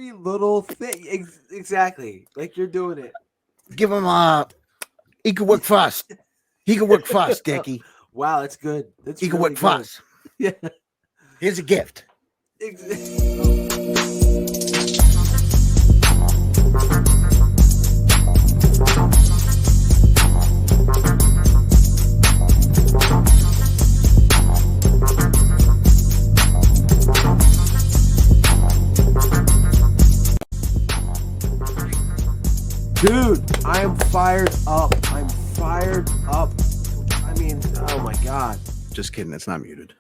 every little thing. Exactly. Like you're doing it. Give him he could work fast. He could work fast, Dickie. Wow, that's good. That's He could really work good. fast. Yeah. Here's a gift. Dude, I am fired up. I'm fired up. I mean, oh my God. Just kidding. It's not muted.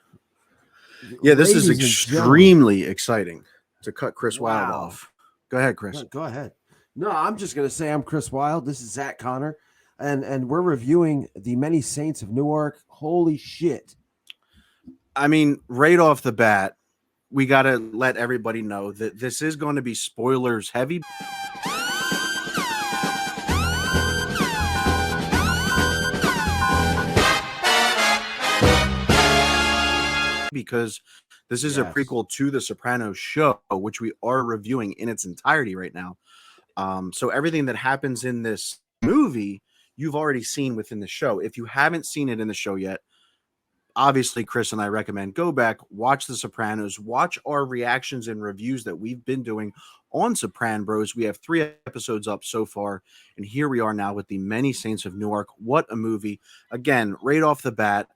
Yeah, this is Ladies and extremely exciting to cut Chris Wylde Wow. off. Go ahead, Chris. Go ahead. No, I'm just going to say I'm Chris Wylde. This is Zach Connor. And we're reviewing the Many Saints of Newark. Holy shit. I mean, right off the bat, we got to let everybody know that this is going to be spoilers heavy. Because this is a prequel to the Sopranos show, which we are reviewing in its entirety right now. So everything that happens in this movie, you've already seen within the show. If you haven't seen it in the show yet, obviously, Chris and I recommend go back, watch The Sopranos, watch our reactions and reviews that we've been doing on Sopran Bros. We have 3 episodes up so far, and here we are now with the Many Saints of Newark. What a movie. Again, right off the bat,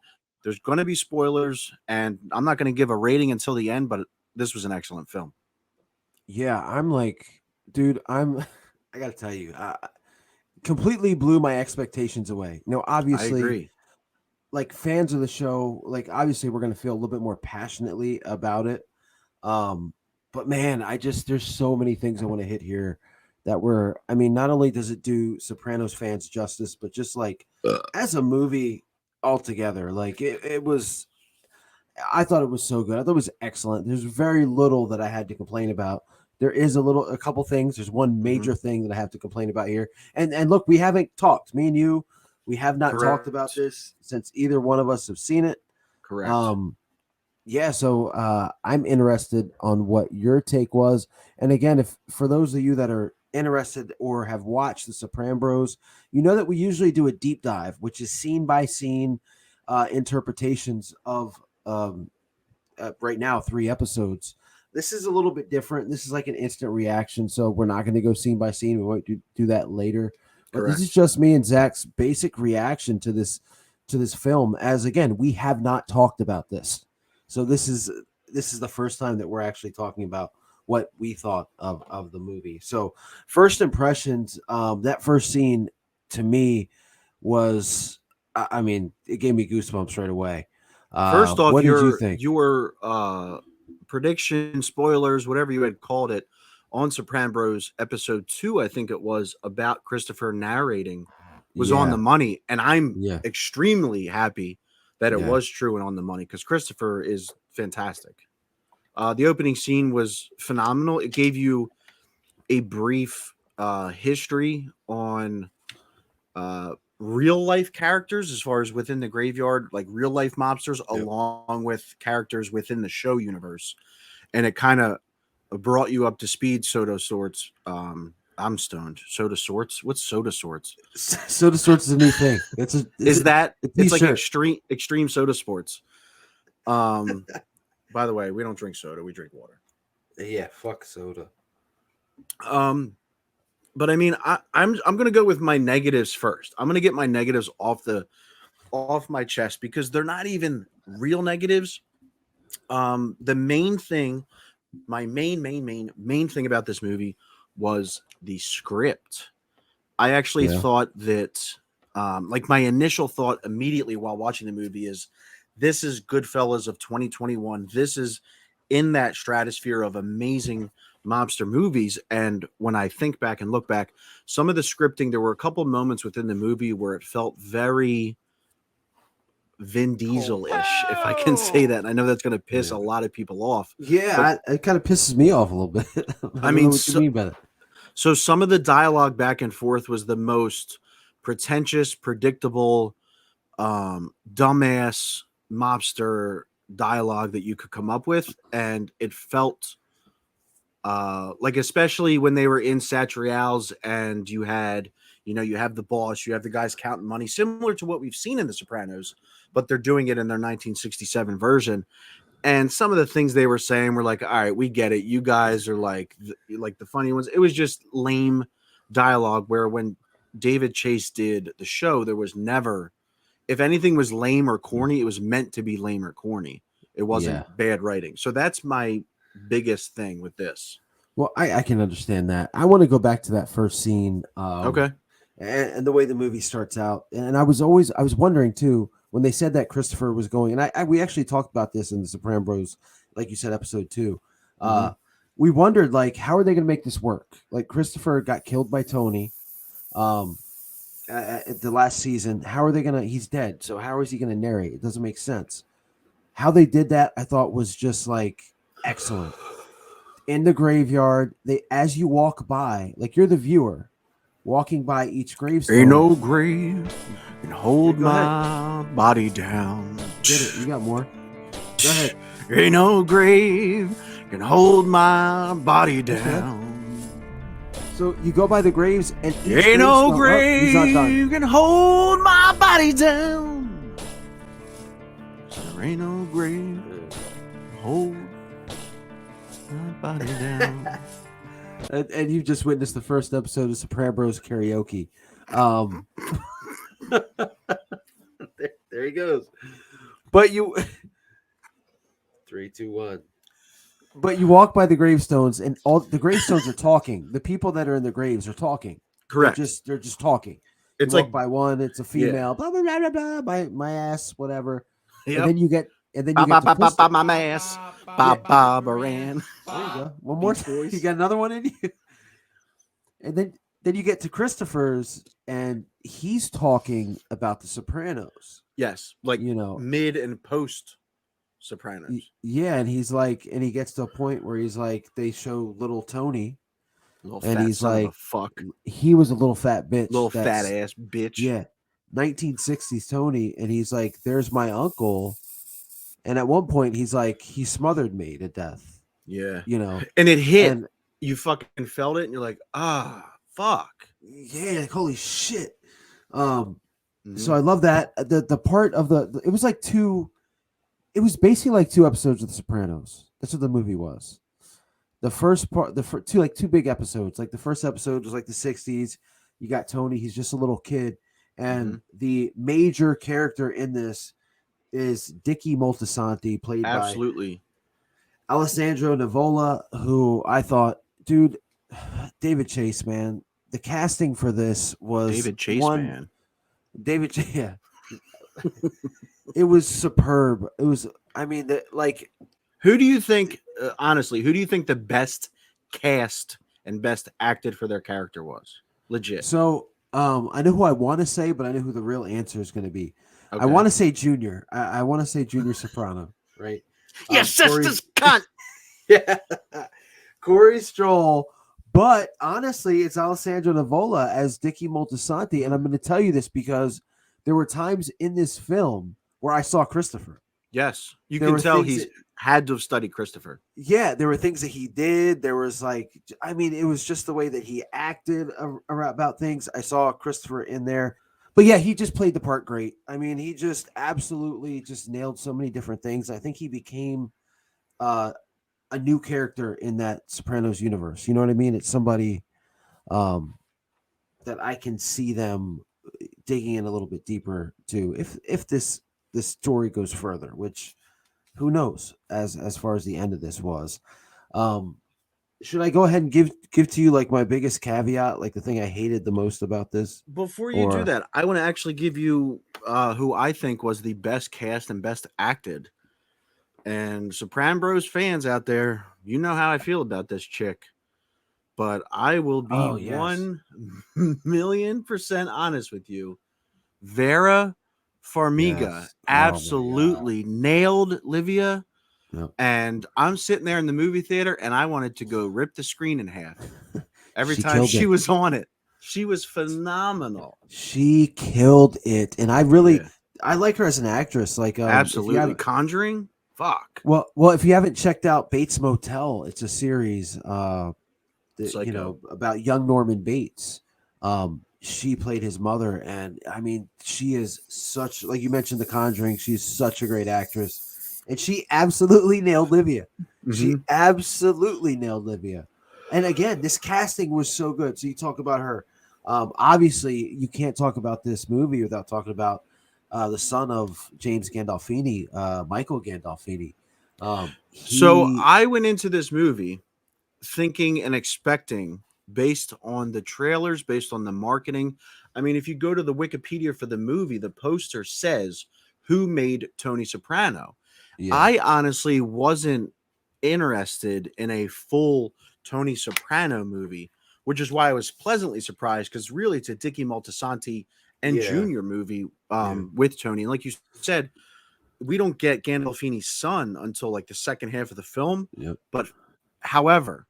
there's going to be spoilers, and I'm not going to give a rating until the end, but this was an excellent film. Yeah, I'm like, dude, I got to tell you, completely blew my expectations away. You know, obviously, I agree. Like fans of the show, like obviously we're going to feel a little bit more passionately about it. But man, there's so many things I want to hit here that I mean, not only does it do Sopranos fans justice, but just like as a movie altogether, like it was, I thought it was so good. I thought it was excellent. There's very little that I had to complain about. There is a couple things. There's one major thing that I have to complain about here. And look, we haven't talked. Me and you, we have not talked about this since either one of us have seen it. Correct. Yeah. So I'm interested on what your take was. And again, if for those of you that are interested or have watched the Sopranos Bros, you know that we usually do a deep dive, which is scene by scene interpretations of right now 3 episodes. This is a little bit different. This is like an instant reaction, so we're not going to go scene by scene. We won't do that later. But This is just me and Zach's basic reaction to this film. As again, we have not talked about this, so this is the first time that we're actually talking about what we thought of the movie. So first impressions, that first scene to me was, I mean, it gave me goosebumps right away. First off, what did you think? Your prediction, spoilers, whatever you had called it, on Sopranos Bros. Episode 2, I think it was, about Christopher narrating, was on the money. And I'm extremely happy that it was true and on the money, because Christopher is fantastic. The opening scene was phenomenal. It gave you a brief history on real life characters as far as within the graveyard, like real life mobsters, along with characters within the show universe. And it kind of brought you up to speed. Soda Sorts. I'm stoned. Soda Sorts. What's Soda Sorts? Soda Sorts is a new thing. It's like extreme soda sports. By the way, we don't drink soda. We drink water. Yeah, fuck soda. But I mean, I'm gonna go with my negatives first. I'm gonna get my negatives off my chest, because they're not even real negatives. The main thing, my main thing about this movie was the script. I actually thought that, like my initial thought immediately while watching the movie is, this is Goodfellas of 2021. This is in that stratosphere of amazing mobster movies. And when I think back and look back, some of the scripting, there were a couple moments within the movie where it felt very Vin Diesel-ish, if I can say that. And I know that's going to piss a lot of people off. Yeah, it kind of pisses me off a little bit. I mean, what you mean by that? So some of the dialogue back and forth was the most pretentious, predictable, dumbass mobster dialogue that you could come up with, and it felt Like especially when they were in Satriale's and you had, you have the boss, you have the guys counting money, similar to what we've seen in The Sopranos, but they're doing it in their 1967 version. And some of the things they were saying were like, all right, we get it. You guys are like the funny ones. It was just lame dialogue. Where when David Chase did the show, there was never, if anything was lame or corny, it was meant to be lame or corny. It Yeah. wasn't bad writing. So that's my biggest thing with this. Well, I can understand that. I want to go back to that first scene. Okay. And the way the movie starts out. And I was wondering too, when they said that Christopher was going, and we actually talked about this in the Sopranos Bros, like you said, episode 2. Mhm. We wondered, like, how are they going to make this work? Like, Christopher got killed by Tony at the last season. How are they going to, he's dead. So how is he going to narrate? It doesn't make sense. How they did that, I thought, was just like excellent. In the graveyard, they, as you walk by, like you're the viewer walking by each gravestone. Ain't no grave can hold Yeah, go ahead. my body down. Get it? You got more? Go ahead. Ain't no grave can hold my body down. So you go by the graves, and each Ain't no gravestone- he's not done. grave can hold my body down. There ain't no grave can hold my body down. And you just witnessed the first episode of Sopranos Bros karaoke. There he goes. But you, 3, 2, 1. But you walk by the gravestones, and all the gravestones are talking. The people that are in the graves are talking. Correct. They're just talking. It's you walk like by one, it's a female. Blah blah blah blah blah. My ass, whatever. yep. And then you get to Ba Christopher. my ass. Ba Baran. There you go. One more Beach time. Boys. You got another one in you. And then you get to Christopher's, and he's talking about the Sopranos. Yes, like You know, mid and post Sopranos. yeah, and he's like, and he gets to a point where he's like, they show little Tony, Little and fat he's son of a like, fuck. he was a little fat bitch, Little fat that's- ass bitch. Yeah, 1960s Tony, and he's like, there's my uncle, and at one point he's like, he smothered me to death. Yeah. You know, And it hit. and You fucking felt it, and you're like, fuck. yeah, like, holy shit. Mhm. So I love that the part of it was like it was basically like 2 episodes of The Sopranos. That's what the movie was. The first part, two big episodes. Like the first episode was like the 60s. You got Tony, he's just a little kid, and the major character in this is Dickie Moltisanti, played Absolutely. by Alessandro Nivola, who I thought, dude, David Chase, man, the casting for this was David Chase, man. David, yeah, it was superb. It was, I mean, like, Who do you think, honestly, who do you think the best cast and best acted for their character was? Legit. so I know who I want to say, but I know who the real answer is going to be. Okay. I want to say Junior. I want to say Junior Soprano, right? Your sister's cunt. Yeah, Corey Stroll. But honestly, it's Alessandro Nivola as Dickie Moltisanti, and I'm going to tell you this because there were times in this film where I saw Christopher. Yes. You There can were tell things he's had to have studied Christopher. Yeah, there were things that he did. There was like, I mean, it was just the way that he acted about things. I saw Christopher in there. But yeah, he just played the part great. I mean, he just absolutely just nailed so many different things. I think he became a new character in that Sopranos universe. You know what I mean? It's somebody that I can see them digging in a little bit deeper to if this story goes further, which who knows as far as the end of this was. Should I go ahead and give to you like my biggest caveat, like the thing I hated the most about this? Before you do Or- that, I want to actually give you who I think was the best cast and best acted. And Sopranos Bros fans out there, you know how I feel about this chick. But I will be Oh, yes. 1,000,000% honest with you. Vera Farmiga Yes. Oh, my absolutely nailed Livia. Yep. And I'm sitting there in the movie theater and I wanted to go rip the screen in half every She time killed she it. was on it. She was phenomenal. She killed it, and I really Yeah. I like her as an actress. Like, Absolutely. if you Conjuring, Fuck. Well, if you haven't checked out Bates Motel, it's a series, Psycho. about young Norman Bates. She played his mother, and I mean, she is such, like you mentioned, The Conjuring. She's such a great actress, and she absolutely nailed Livia. She Hmm. absolutely nailed Livia. And again, this casting was so good. So you talk about her. Obviously, you can't talk about this movie without talking about the son of James Gandolfini, Michael Gandolfini. So He, I went into this movie thinking and expecting, based on the trailers, based on the marketing. I mean, if you go to the Wikipedia for the movie, the poster says who made Tony Soprano. yeah, I honestly wasn't interested in a full Tony Soprano movie, which is why I was pleasantly surprised, because really it's a Dicky Moltisanti and yeah, Junior movie yeah, with Tony. And like you said, we don't get Gandolfini's son until like the second half of the film. yep, But however,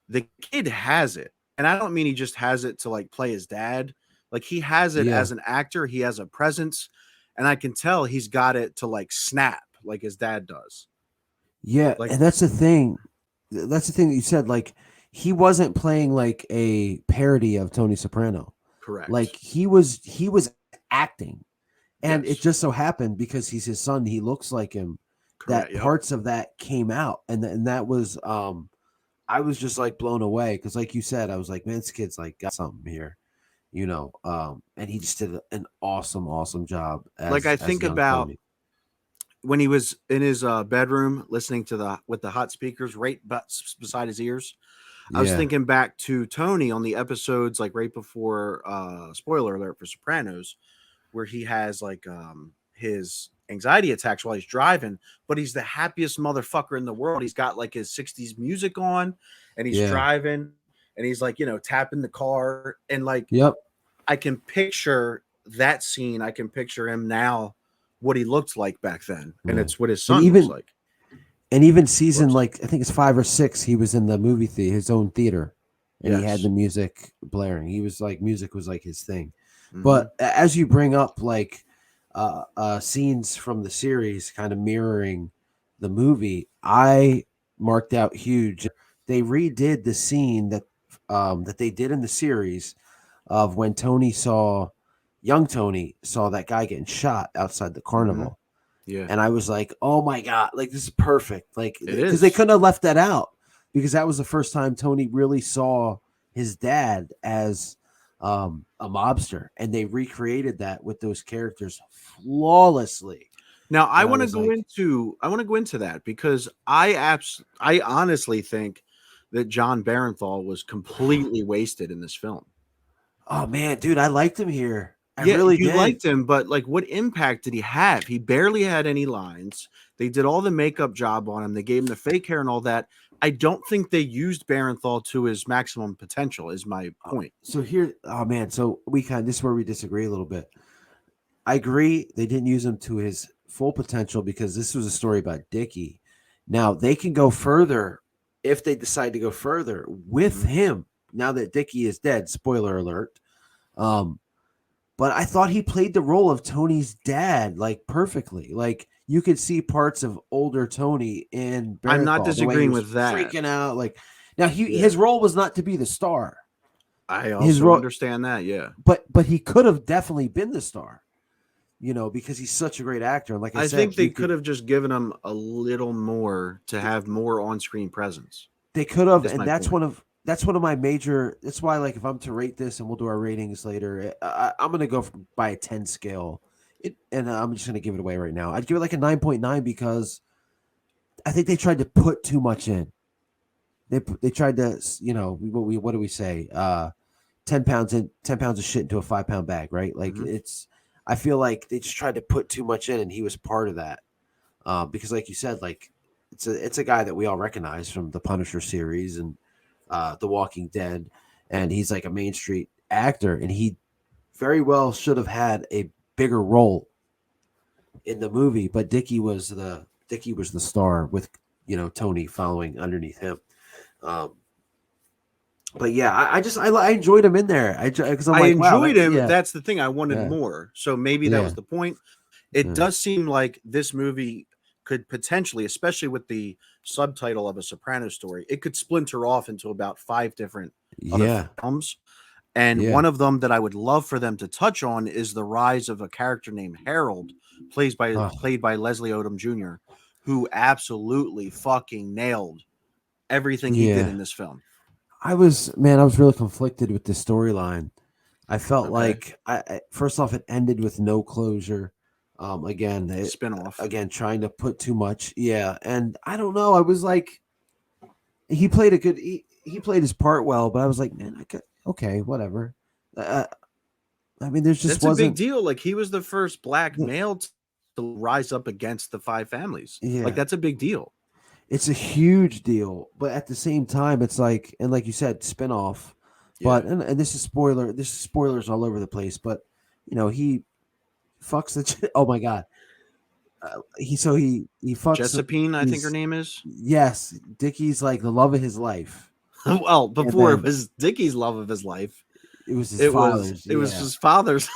the kid has it. And I don't mean he just has it to like play his dad. Like he has it yeah. as an actor, he has a presence, and I can tell he's got it to like snap like his dad does. Yeah, Like, and that's the thing. That's the thing that you said. Like, he wasn't playing like a parody of Tony Soprano. Like correct. he was acting, and it Yes. just so happened because he's his son, he looks like him. Correct. That Yep. parts of that came out, and that was I was just like blown away because, like you said, I was like, man, this kid's like got something here, and he just did an awesome, awesome job Like as I as think young about Tony. when he was in his bedroom listening to the with the hot speakers right beside his ears. I was Yeah, thinking back to Tony on the episodes like right before spoiler alert for Sopranos, where he has like his anxiety attacks while he's driving, but he's the happiest motherfucker in the world. He's got like his 60s music on and he's yeah, driving and he's like, tapping the car, and like yep, I can picture that scene. I can picture him now, what he looked like back then, and yeah. it's what his And son looks even like. And even season, Whoops. like I think it's 5 or 6, he was in the movie theater, his own theater, and he had the Yes. music blaring. He was like music was like his thing. Hmm. But as you bring up like scenes from the series, kind of mirroring the movie, I marked out huge. They redid the scene that they did in the series of when young Tony saw that guy getting shot outside the Hmm. carnival, Yeah, and I was like, "Oh my god, like this is perfect!" Like it because they is. couldn't have left that out because that was the first time Tony really saw his dad as a mobster, and they recreated that with those characters flawlessly. Now I And I want to was go like, into that because I honestly think that John Barenthal was completely wasted in this film. "Oh man, dude, I liked him here. I Yeah, really you did." liked him, but like what impact did he have? He barely had any lines. They did all the makeup job on him. They gave him the fake hair and all that. I don't think they used Barenthal to his maximum potential, is my point. So here, oh man, so this is where we disagree a little bit. I agree they didn't use him to his full potential because this was a story about Dickie. Now they can go further if they decide to go further with Mhm. him now that Dickie is dead. Spoiler alert. Um, but I thought he played the role of Tony's dad like perfectly. Like you could see parts of older Tony in I'm not Barenthal, the way he disagreeing was with that. freaking out. Like now his Yeah. role was not to be the star. I His also role, understand that. Yeah. but he could have definitely been the star, because he's such a great actor. And like I I said, think they could have just given him a little more to have more on-screen presence. they could have, Is and my point. that's one of my major. That's why, like, if I'm to rate this, and we'll do our ratings later, I'm gonna go by a 10 scale. And I'm just gonna give it away right now. I'd give it like a 9.9 because I think they tried to put too much in. They tried to, what do we say? 10 pounds of shit into a 5 pound bag, right? Like Hmm. I feel like they just tried to put too much in, and he was part of that. Because like you said, like it's a guy that we all recognize from the Punisher series and The Walking Dead, and he's like a Main Street actor, and he very well should have had a bigger role in the movie, but Dickie was the star with Tony following underneath him. Um, but yeah, I enjoyed him in there. Because I'm I like, wow, enjoyed him. yeah, That's the thing. I wanted yeah, more. So maybe that yeah, was the point. It yeah, does seem like this movie could potentially, especially with the subtitle of a Sopranos story, it could splinter off into about 5 different other Yeah. films. And Yeah. one of them that I would love for them to touch on is the rise of a character named Harold, Oh, played by Leslie Odom Jr., who absolutely fucking nailed everything he did yeah. in this film. I was really conflicted with the storyline. I felt Okay. like first off, it ended with no closure. Spinoff. Again trying to put too much. Yeah, and I don't know. I was like, he played his part well, but I was like, man, okay, whatever. Uh, I mean, there's just That's a big wasn't. deal. Like he was the first black male to rise up against the 5 families. Like Yeah, that's a big deal. it's a huge deal, but at the same time, it's like, and like you said, spinoff. Yeah. But and this is spoiler. This is spoilers all over the place. But he fucks the. Oh my god. He fucks. Jessipine, I think her He's name is. yes. Dickie's like the love of his life, Well, and before it then was Dickie's love of his life, it was his it was father's. it was Yeah, his father's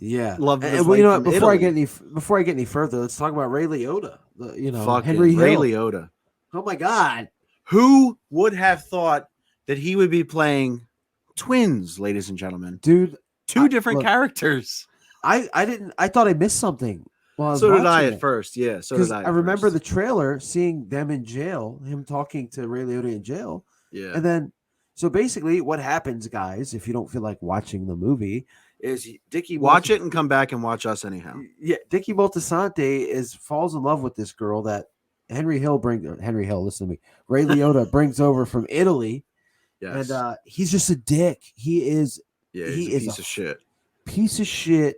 yeah. love of his Well, life what? from Italy. Before I get any further, let's talk about Ray Liotta. Fucking Henry Ray Hill. Liotta. Oh my god, Who would have thought that he would be playing twins, ladies and gentlemen? dude. Two different Look, characters. I didn't. I thought I missed something while I was So did I watching at it. first. Yeah, so did Because I I at remember first. the trailer, seeing them in jail, him talking to Ray Liotta in jail, Yeah. and then so basically, what happens, guys? If you don't feel like watching the movie, is Watch it and come back and watch us anyhow. Yeah, Dickie Moltisanti falls in love with this girl that Henry Hill listen to me. Ray Liotta brings over from Italy, Yes. and he's just a dick. He's a Is piece of shit. piece of shit.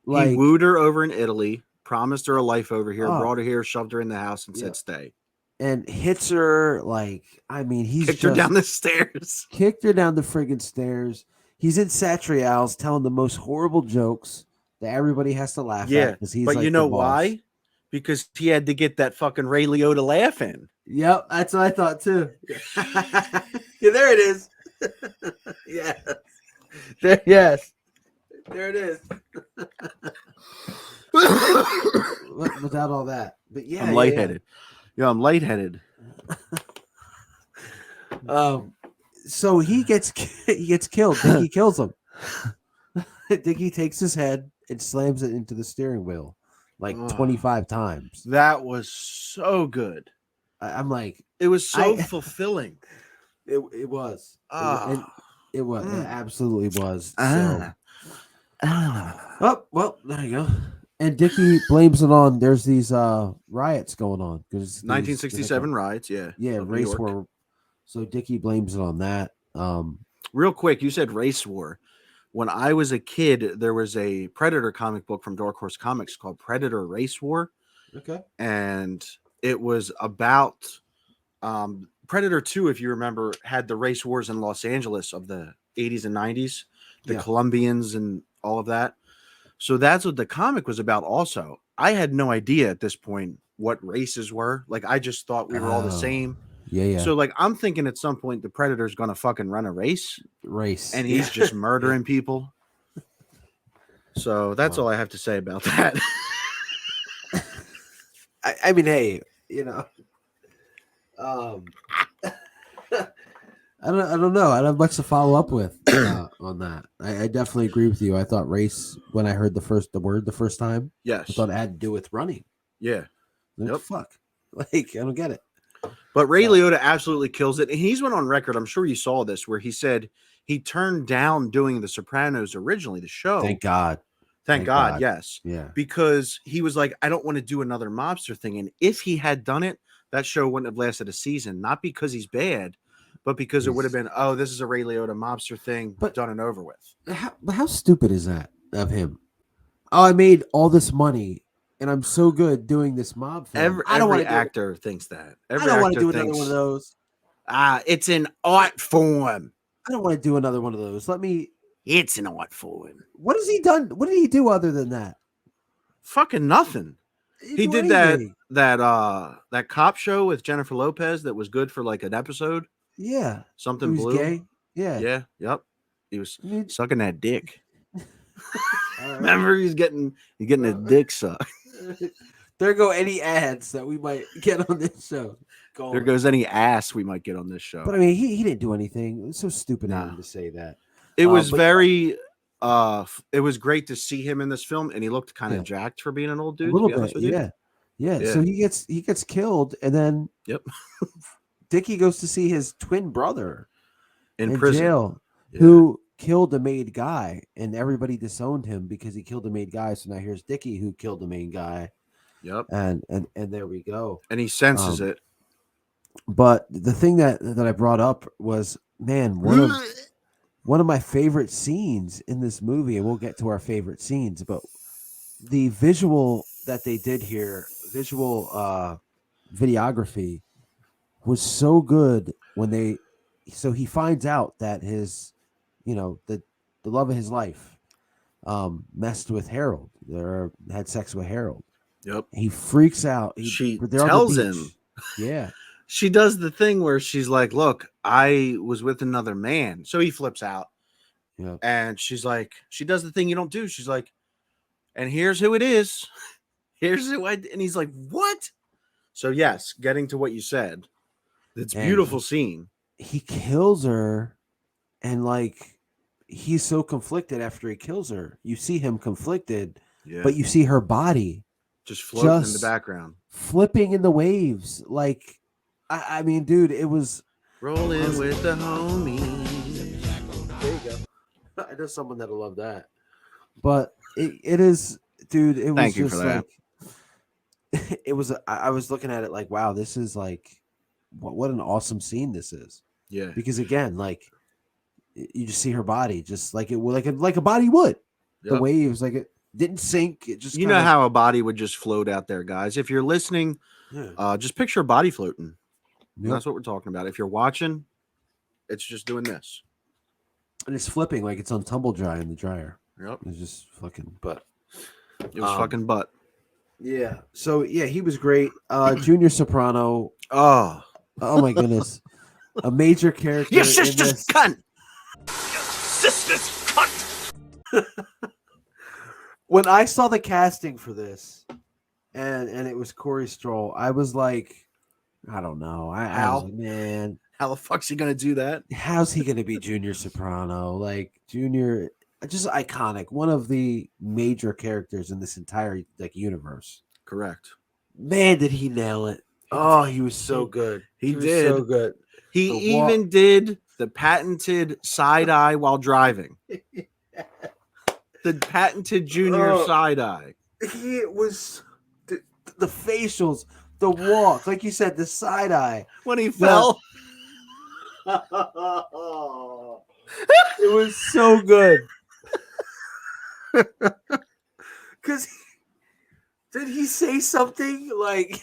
He Like, wooed her over in Italy, promised her a life over here, oh, brought her here, shoved her in the house, and yeah, said stay. and hits her like, I mean, he's Kicked her down the stairs. kicked her down the friggin' stairs. He's in Satrial's telling the most horrible jokes that everybody has to laugh at because he's but like you know the boss. why? Because he had to get that fucking Ray Liotta laugh in. Yep, that's what I thought too. Yeah, there it is. Yeah. Yes. There it is. Without all that. But yeah. I'm lightheaded. Yeah, I'm lightheaded. So he gets killed. Dickie kills him. Dickie takes his head and slams it into the steering wheel like 25 times. That was so good. I'm like, it was so fulfilling. It was. It was. It absolutely was. Oh, well, there you go. And Dickie blames it on there's these riots going on because 1967 riots. Yeah, race war. So Dickie blames it on that. Real quick, you said race war. When I was a kid, there was a Predator comic book from Dark Horse Comics called Predator Race War. Okay. And it was about Predator 2, if you remember, had the race wars in Los Angeles of the 80s and 90s, the Colombians and all of that. So that's what the comic was about also. I had no idea at this point what races were. Like, I just thought we were all the same. Yeah. So, like, I'm thinking at some point the Predator's going to fucking run a race. And he's just murdering people. So that's all I have to say about that. I mean, hey, I don't know. I don't have much to follow up with on that. I definitely agree with you. I thought race when I heard the word the first time. Yes, I thought it had to do with running. Yeah. Like, fuck. Like, I don't get it. But Ray Liotta absolutely kills it. And he's went on record, I'm sure you saw this, where he said he turned down doing The Sopranos originally, the show. Thank God. Thank God, yes. Yeah. Because he was like, I don't want to do another mobster thing. And if he had done it, that show wouldn't have lasted a season. Not because he's bad, but because it would have been, oh, this is a Ray Liotta mobster thing, done and over with. How stupid is that of him? Oh, I made all this money, and I'm so good doing this mob film. Every actor thinks that. I don't want to do another one of those. It's an art form. I don't want to do another one of those. It's an art form. What has he done? What did he do other than that? Fucking nothing. He did that cop show with Jennifer Lopez that was good for like an episode. Yeah. Something blue. Gay. Yeah. Yeah. Yep. He was sucking that dick. Remember, he's getting a dick sucked. There go any ads that we might get on this show. There Gone. goes any ass we might get on this show. But I mean, he didn't do anything. It's so stupid of Nah. him to say that. It was But very it was great to see him in this film, and he looked kind yeah, of jacked for being an old a dude, to little be bit. honest with you. Yeah, yeah. Yeah. So he gets killed, and then Yep. Dickie goes to see his twin brother In in prison. jail, Yeah. who killed the main guy, and everybody disowned him because he killed the main guy. So now here's Dickie who killed the main guy, Yep. and there we go. And he senses Um, it. but the thing that I brought up was, man, one of my favorite scenes in this movie, and we'll get to our favorite scenes, but the visual that they did here, visual videography was so good when they so he finds out that his the love of his life messed with Harold or had sex with Harold. Yep. He freaks out. She They're on the tells him. beach. Yeah. She does the thing where she's like, "Look, I was with another man." So he flips out, Yeah. and she's like, she does the thing you don't do. She's like, "And here's who it is. Here's who I." And he's like, "What?" So yes, getting to what you said, it's And beautiful scene. he kills her, and like he's so conflicted after he kills her. You see him conflicted, Yeah, but you see her body just floating in the just background, flipping in the waves. Like, I mean, dude, it was. rolling with the homies. There you go. I know someone that'll love that. But it is, dude. It was Thank you for just that. like it was. I was looking at it like, wow, this is like what an awesome scene this is. Yeah, Because again, like you just see her body, just like it would, like a body would. The yep. waves, like it didn't sink. It just You kind know of. how a body would just float out there, guys. If you're listening, Yeah. just picture a body floating. And Yep. that's what we're talking about. If you're watching, it's just doing this. And it's flipping like it's on tumble dry in the dryer. Yep. It's just fucking. But It was fucking butt. yeah. So yeah, he was great. Junior Soprano. Oh, Oh my goodness, a major character your in sister's this. cunt. Your sister's cunt. When I saw the casting for this, and it was Corey Stroll, I was like, I don't know. I was How? like, man, How the fuck's he gonna do that? how's he gonna be Junior Soprano? Like Junior, just iconic, one of the major characters in this entire like universe. Correct. Man, did he nail it? Oh, he was so good. He was did. so good. He The even did the patented side eye while driving. The patented junior Oh. side eye. He was the facials, the walk, like you said, the side eye. When he fell. It was so good. Because did he say something like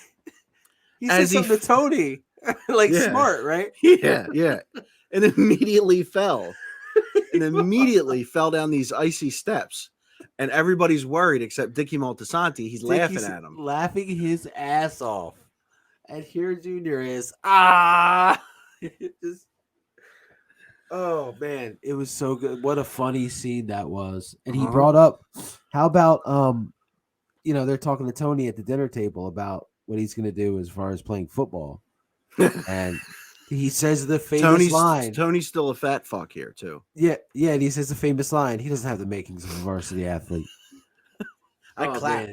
he said As he something to Tony, like Yeah. smart, right? Yeah, yeah. And immediately fell. And immediately fell down these icy steps. And everybody's worried except Dickie Moltisanti. He's laughing Dickie's at him. laughing his ass off, and here Junior is It just. Oh man, it was so good. What a funny scene that was. And he Uh-huh. brought up how about they're talking to Tony at the dinner table about what he's gonna do as far as playing football. And he says the famous line. Tony's still a fat fuck here too. Yeah, and he says the famous line. He doesn't have the makings of a varsity athlete. I Oh, clap.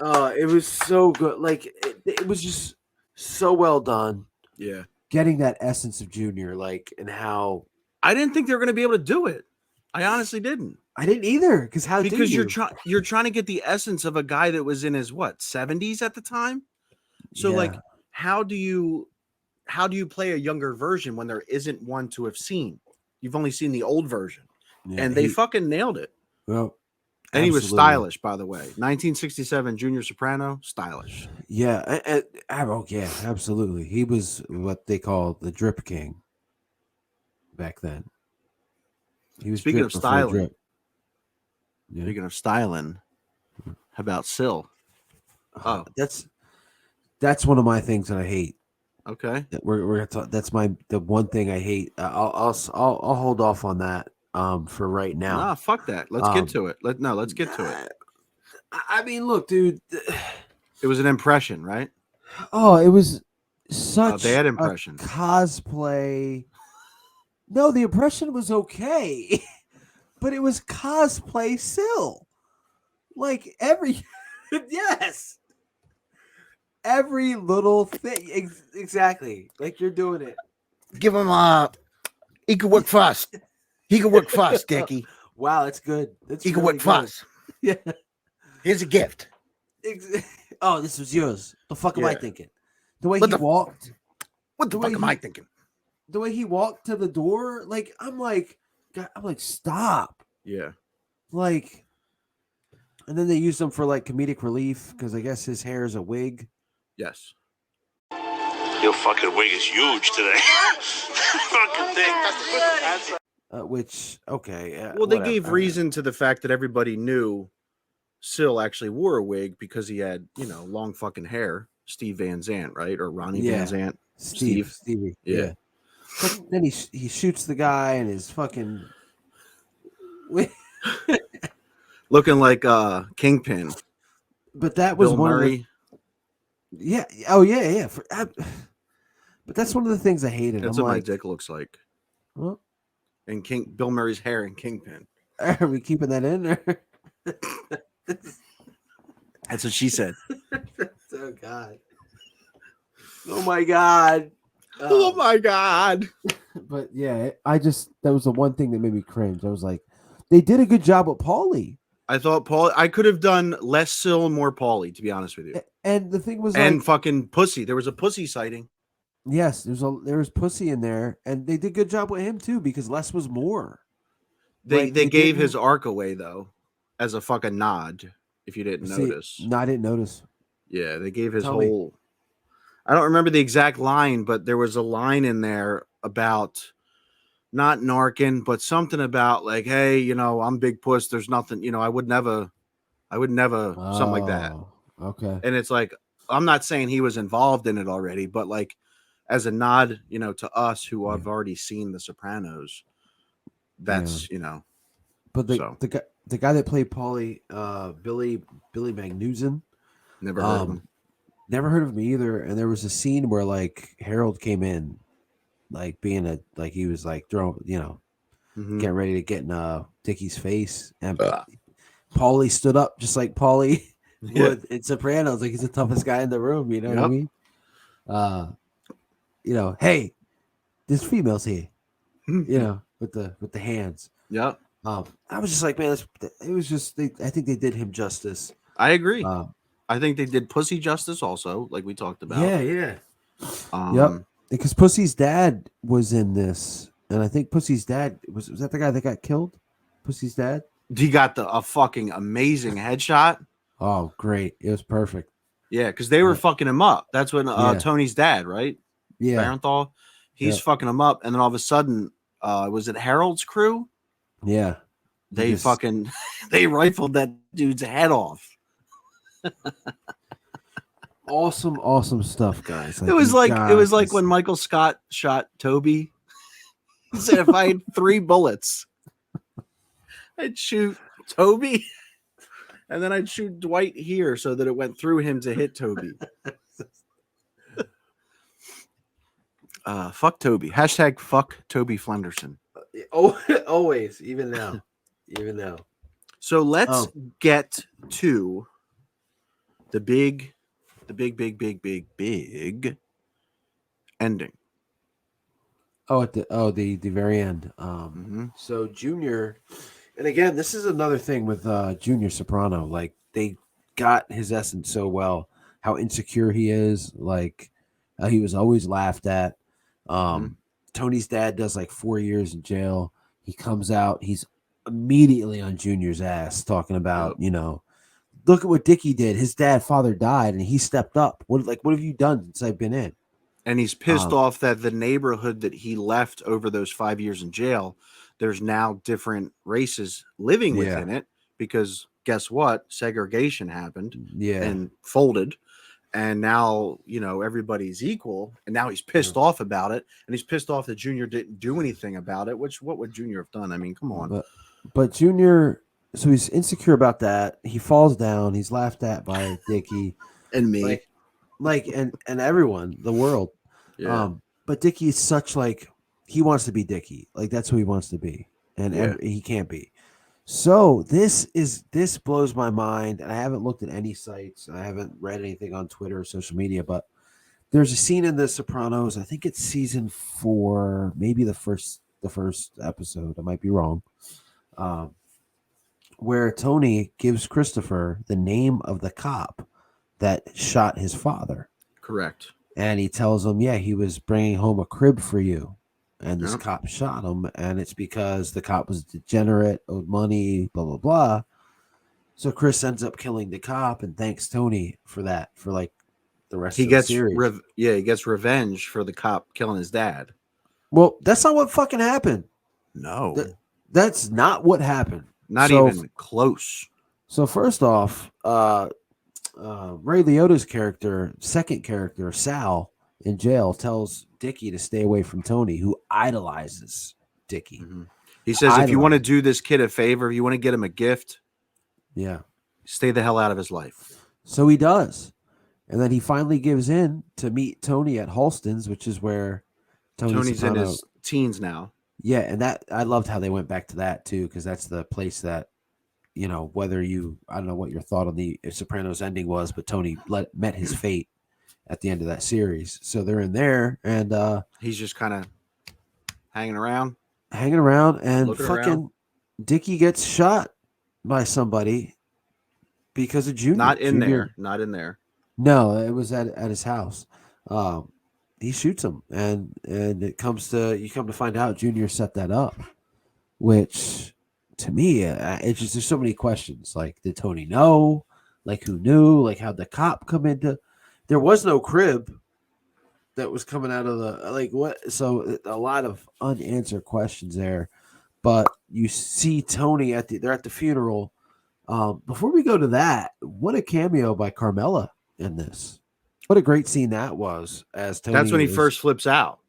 man. It was so good. Like it was just so well done. Yeah. Getting that essence of Junior, like, and how I didn't think they were going to be able to do it. I honestly didn't. I didn't either. Because how do Because you? you're trying to get the essence of a guy that was in his 70s at the time. So like, Yeah. how do you play a younger version when there isn't one to have seen? You've only seen the old version, Yeah, and they fucking nailed it. well, And he was absolutely. stylish, by the way. 1967 Junior Soprano, stylish. Yeah, yeah, absolutely. He was what they call the drip king back then. He was Speaking drip of before styling, drip. Yeah. speaking of styling, how about Syl? Oh. That's one of my things that I hate. Okay. That we're gonna talk. That's the one thing I hate. I'll hold off on that for right now. Nah, fuck that. Let's get to it. Let's get to it. I mean, look, dude. It was an impression, right? Oh, it was A such bad a impression. cosplay. No, the impression was okay, but it was cosplay still. Like every yes, every little thing exactly. Like you're doing it. Give him he could work fast. He could work fast, Dickie. Wow, that's good. That's He could really work good. fast. Yeah. Here's a gift. Oh, this was yours. The fuck am I Yeah. thinking? The way What he the- walked, What the The fuck way am I he- thinking? the way he walked to the door, like I'm like, stop. Yeah. Like, and then they used him for like comedic relief because I guess his hair is a wig. Yes. Your fucking wig is huge today. Fucking thing. Which okay. Well, they whatever. gave reason to the fact that everybody knew Syl actually wore a wig because he had, long fucking hair. Steve Van Zandt, right? Or Ronnie Yeah. Van Zandt. Stevie. Yeah. But then he shoots the guy and his fucking. Looking like Kingpin. But that was Bill one Murray. of the. Yeah. Oh yeah. But that's one of the things I hated. That's I'm what my like, dick looks like. well, And Bill Murray's hair and Kingpin. are we keeping that in? That's what she said. Oh God. Oh my God. Oh my God. But yeah, that was the one thing that made me cringe. I was like, they did a good job with Paulie. I thought I could have done less Syl and more Paulie, to be honest with you. And the thing was And like, fucking Pussy. There was a Pussy sighting. yes, there was Pussy in there, and they did a good job with him too because less was more. They Like, they gave didn't- his arc away though, as a fucking nod. If you didn't See, notice, no, I didn't notice. yeah, they gave his Tell me. whole. I don't remember the exact line, but there was a line in there about not narking, but something about like, hey, I'm Big Puss. There's nothing, I would never, something like that. Oh, okay. And it's like, I'm not saying he was involved in it already, but like as a nod, to us who have already seen The Sopranos, that's, But so. the guy that played Paulie, Billy Magnuson, Never heard of him. never heard of him either. And there was a scene where like Harold came in, like he was like throwing, Mhm. getting ready to get in Dickie's face, and Paulie stood up just like Paulie Yeah. would in Sopranos, like he's the toughest guy in the room. You know what I mean? Hey, there's females here. With the hands. Yep. I was just like, man, it was just. I think they did him justice. I agree. Uh, I think they did Pussy justice also, like we talked about. yeah. Um, Yep. Because Pussy's dad was in this, and I think Pussy's dad was that the guy that got killed? Pussy's dad. He got a fucking amazing headshot. Oh, great! It was perfect. Yeah, because they were Yeah. fucking him up. That's when Yeah. Tony's dad, right? Yeah, Barenthal. He's Yeah. fucking him up, and then all of a sudden, was it Harold's crew? yeah. They Just- fucking they rifled that dude's head off. Awesome stuff, guys. It was you like guys- when Michael Scott shot Toby. He said, if I had 3 bullets, I'd shoot Toby, and then I'd shoot Dwight here so that it went through him to hit Toby. Fuck Toby. Hashtag fuck Toby Flenderson. always, even now. So let's Oh. get to the big ending. The very end. Mhm. So Junior, and again, this is another thing with Junior Soprano. Like they got his essence so well. How insecure he is. Like he was always laughed at. Tony's dad does like 4 years in jail. He comes out. He's immediately on Junior's ass, talking about look at what Dickie did. His father died, and he stepped up. What have you done since I've been in? And he's pissed off that the neighborhood that he left over those 5 years in jail, there's now different races living within it because guess what? Segregation happened and folded. And now, everybody's equal. And now he's pissed off about it. And he's pissed off that Junior didn't do anything about it, what would Junior have done? I mean, come on. But Junior, so he's insecure about that. He falls down. He's laughed at by Dickie. And me. And everyone, the world. Yeah. But Dickie is such like he wants to be Dickie. Like that's who he wants to be, and Yeah. he can't be. So this blows my mind, and I haven't looked at any sites. I haven't read anything on Twitter or social media, but there's a scene in The Sopranos. I think it's season 4, maybe the first episode. I might be wrong. Where Tony gives Christopher the name of the cop that shot his father. Correct. And he tells him, yeah, he was bringing home a crib for you. And this Yep. cop shot him. And it's because the cop was degenerate, owed money, blah, blah, blah. So Chris ends up killing the cop and thanks Tony for that, for like the rest He of gets the series. he gets revenge for the cop killing his dad. Well, that's not what fucking happened. No. That's not what happened. Not even close. So first off, Ray Liotta's character, second character, Sal, in jail, tells Dickie to stay away from Tony, who idolizes Dickie. Mm-hmm. He says, if you want to do this kid a favor, if you want to get him a gift, yeah, stay the hell out of his life. So he does. And then he finally gives in to meet Tony at Halston's, which is where Tony's in his teens now. Yeah, and that I loved how they went back to that too, because that's the place that, you know, I don't know what your thought on the Sopranos ending was, but Tony met his fate at the end of that series. So they're in there, and he's just kind of hanging around, and fucking Dickie gets shot by somebody because of Junior. Not in there. No, it was at his house. He shoots him, and you come to find out Junior set that up, which to me, it's just there's so many questions. Like, did Tony know? Like, who knew? Like, how'd the cop come into? There was no crib that was coming out of the what? So a lot of unanswered questions there. But you see Tony they're at the funeral. Before we go to that, what a cameo by Carmela in this. What a great scene that was. As Tony That's when he first flips out.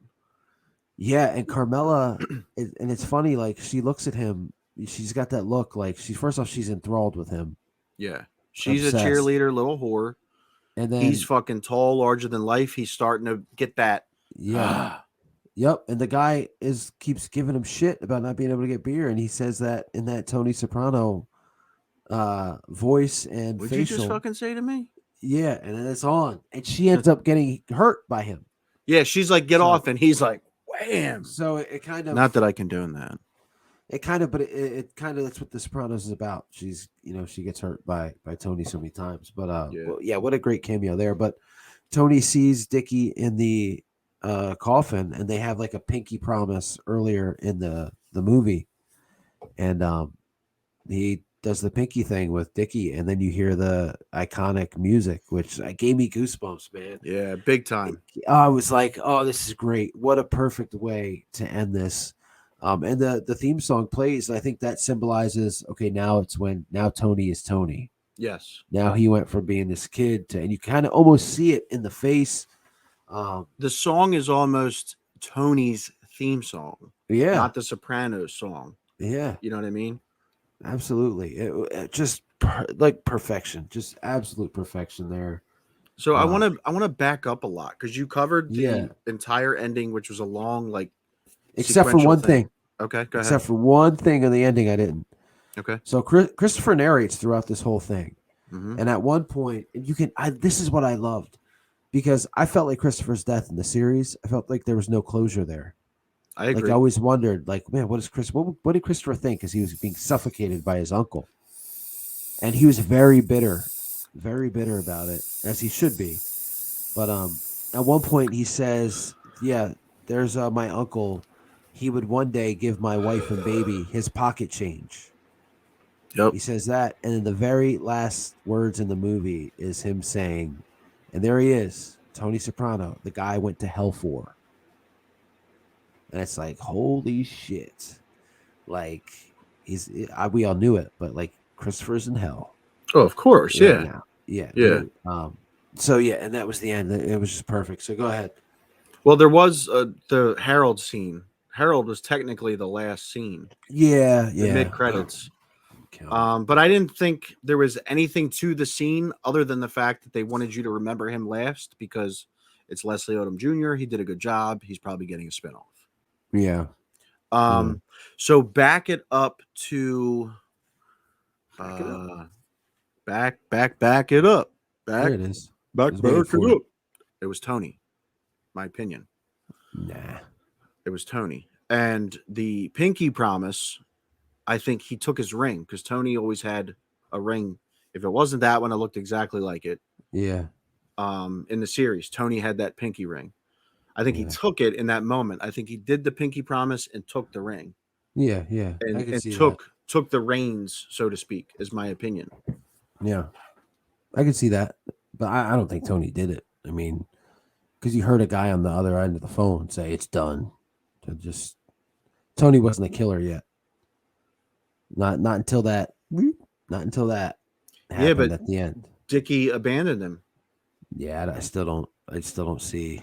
Yeah, and Carmela, and it's funny, like she looks at him. She's got that look, like she's enthralled with him. Yeah, she's obsessed. A cheerleader, little whore, and then he's fucking tall, larger than life. He's starting to get that. Yeah, yep. And the guy keeps giving him shit about not being able to get beer, and he says that in that Tony Soprano voice and What'd facial. You just fucking say to me? Yeah, and then it's on, and she ends up getting hurt by him. Yeah, she's like, "Get off," and he's like, "Wham!" So it kind of not that I condone that. It kind of, but it kind of that's what The Sopranos is about. She's she gets hurt by Tony so many times, but what a great cameo there. But Tony sees Dickie in the coffin, and they have like a pinky promise earlier in the movie, and he does the pinky thing with Dickie, and then you hear the iconic music, which gave me goosebumps, man. Yeah, big time. I was like, oh, this is great. What a perfect way to end this. And the theme song plays, and I think that symbolizes, okay, now Tony is Tony. Yes. Now he went from being this kid to, and you kind of almost see it in the face. The song is almost Tony's theme song. Yeah. Not the Sopranos song. Yeah. You know what I mean? Absolutely. It just like perfection, just absolute perfection there. So I want to back up a lot because you covered the entire ending, which was a long, except for one thing. Okay, go ahead. Except for one thing in the ending, I didn't. Okay. So Christopher narrates throughout this whole thing, mm-hmm. and at one point, this is what I loved, because I felt like Christopher's death in the series, I felt like there was no closure there. I agree. Like I always wondered, like, man, what did Christopher think? Because he was being suffocated by his uncle, and he was very bitter about it, as he should be. But at one point he says, "Yeah, there's my uncle. He would one day give my wife and baby his pocket change." Yep. He says that, and then the very last words in the movie is him saying, and there he is, Tony Soprano, the guy I went to hell for. And it's like, holy shit. Like, we all knew it, but like, Christopher's in hell. Oh, of course. Yeah. Now. Yeah. Yeah. So yeah, and that was the end. It was just perfect. So go ahead. Well, there was the Harold scene. Harold was technically the last scene. Yeah. The mid credits. But I didn't think there was anything to the scene other than the fact that they wanted you to remember him last because it's Leslie Odom Jr. He did a good job. He's probably getting a spinoff. Yeah. So back it up to back it up. There it is. Back was waiting it for up. It was Tony. My opinion. Nah. It was Tony. And the pinky promise, I think he took his ring because Tony always had a ring. If it wasn't that one, it looked exactly like it. Yeah. In the series, Tony had that pinky ring. I think he took it in that moment. I think he did the pinky promise and took the ring. Yeah. And took the reins, so to speak, is my opinion. Yeah. I can see that. But I don't think Tony did it. I mean, because you heard a guy on the other end of the phone say it's done. Tony wasn't a killer yet. Not until that. Not until that happened at the end. Dickie abandoned him. Yeah, I still don't see.